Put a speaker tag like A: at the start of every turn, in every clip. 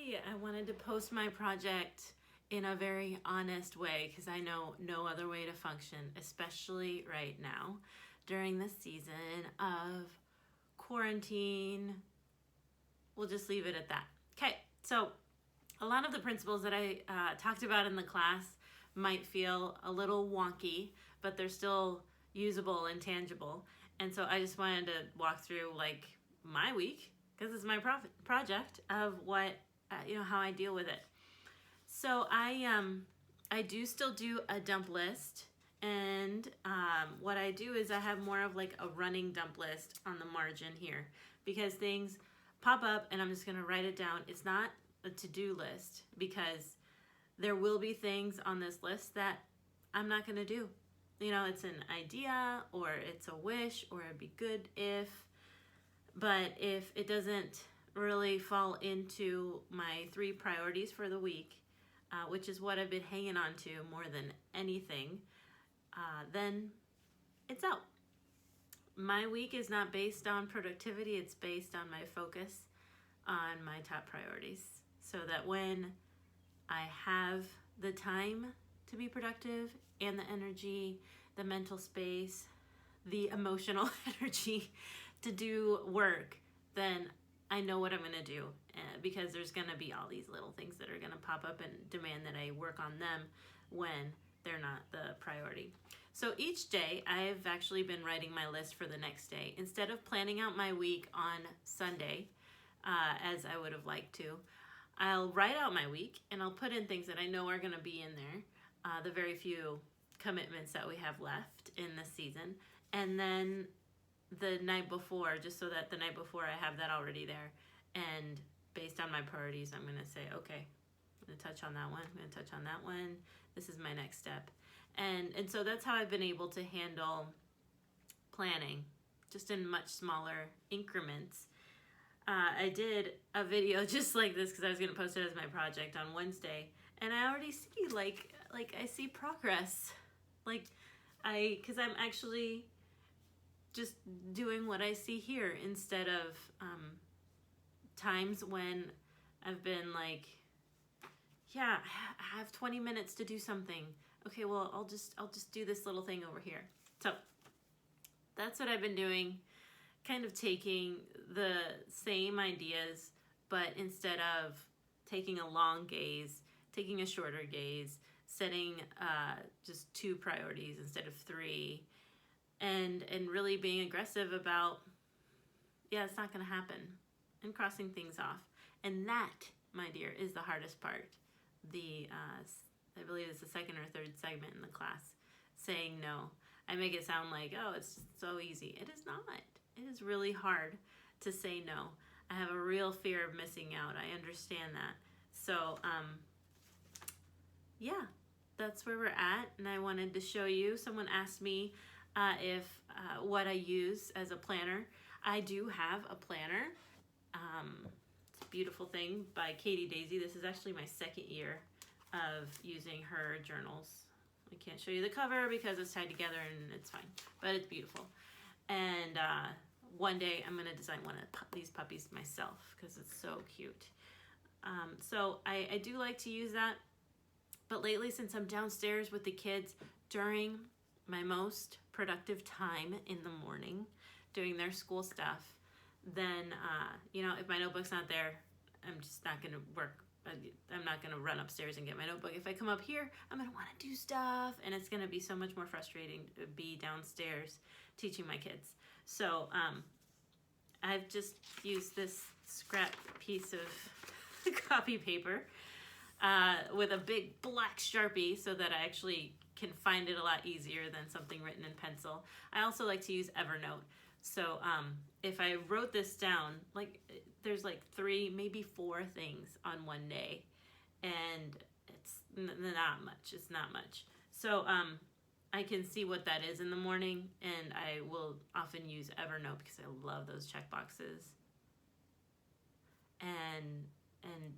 A: Hi, I wanted to post my project in a very honest way because I know no other way to function, especially right now during the season of quarantine. We'll just leave it at that. Okay, so a lot of the principles that I talked about in the class might feel a little wonky, but they're still usable and tangible. And so I just wanted to walk through like my week because it's my project of what how I deal with it. So I do still do a dump list, and what I do is I have more of like a running dump list on the margin here because things pop up and I'm just gonna write it down. It's not a to-do list because there will be things on this list that I'm not gonna do. It's an idea or it's a wish or it'd be good if, but if it doesn't really fall into my 3 priorities for the week, which is what I've been hanging on to more than anything, then it's out. My week is not based on productivity, it's based on my focus on my top priorities so that when I have the time to be productive and the energy, the mental space, the emotional energy to do work, then I know what I'm going to do because there's going to be all these little things that are going to pop up and demand that I work on them when they're not the priority. So each day I've actually been writing my list for the next day. Instead of planning out my week on Sunday, as I would have liked to, I'll write out my week and I'll put in things that I know are going to be in there, the very few commitments that we have left in this season. And then the night before, just so that the night before I have that already there. And based on my priorities, I'm going to say, okay, I'm going to touch on that one. I'm going to touch on that one. This is my next step. And so that's how I've been able to handle planning, just in much smaller increments. I did a video just like this because I was going to post it as my project on Wednesday, and I already see like I see progress, because I'm actually just doing what I see here instead of times when I've been like, yeah, I have 20 minutes to do something. Okay, well, I'll just do this little thing over here. So that's what I've been doing, kind of taking the same ideas, but instead of taking a long gaze, taking a shorter gaze, setting just 2 priorities instead of 3, and really being aggressive about, yeah, it's not going to happen, and crossing things off. And that, my dear, is the hardest part. I believe it's the second or third segment in the class, saying no. I make it sound like, oh, it's so easy. It is not. It is really hard to say no. I have a real fear of missing out. I understand that. So, yeah, that's where we're at. And I wanted to show you. Someone asked me if what I use as a planner. I do have a planner. It's a beautiful thing by Katie Daisy. This is actually my 2nd year of using her journals. I can't show you the cover because it's tied together and it's fine, but it's beautiful. And one day I'm going to design one of these puppies myself because it's so cute. So I do like to use that, but lately, since I'm downstairs with the kids during my most productive time in the morning doing their school stuff, then if my notebook's not there, I'm just not going to work. I'm not going to run upstairs and get my notebook. If I come up here, I'm going to want to do stuff, and it's going to be so much more frustrating to be downstairs teaching my kids. So I've just used this scrap piece of copy paper with a big black Sharpie so that I actually can find it a lot easier than something written in pencil. I also like to use Evernote. So if I wrote this down, there's 3, maybe 4 things on one day, and it's not much. It's not much. So I can see what that is in the morning, and I will often use Evernote because I love those check boxes, and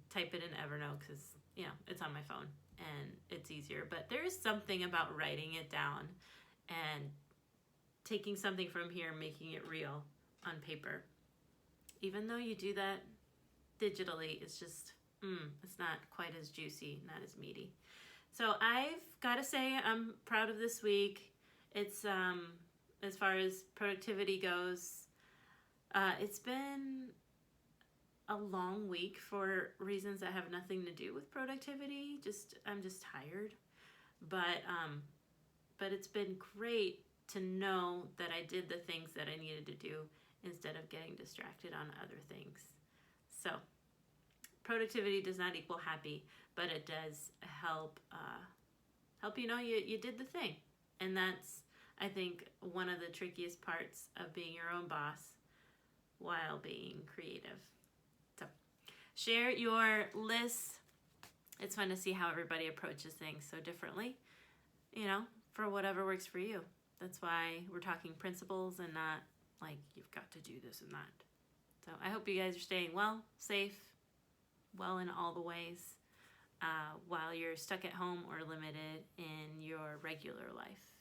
A: type it in Evernote because it's on my phone and it's easier. But there is something about writing it down and taking something from here, making it real on paper. Even though you do that digitally, it's just It's not quite as juicy, not as meaty. So I've got to say I'm proud of this week. It's as far as productivity goes, it's been a long week for reasons that have nothing to do with productivity. I'm just tired, but it's been great to know that I did the things that I needed to do instead of getting distracted on other things. So productivity does not equal happy, but it does help help you did the thing. And that's, I think, one of the trickiest parts of being your own boss while being creative. So share your lists. It's fun to see how everybody approaches things so differently, for whatever works for you. That's why we're talking principles and not like you've got to do this and that. So I hope you guys are staying well, safe, well in all the ways while you're stuck at home or limited in your regular life.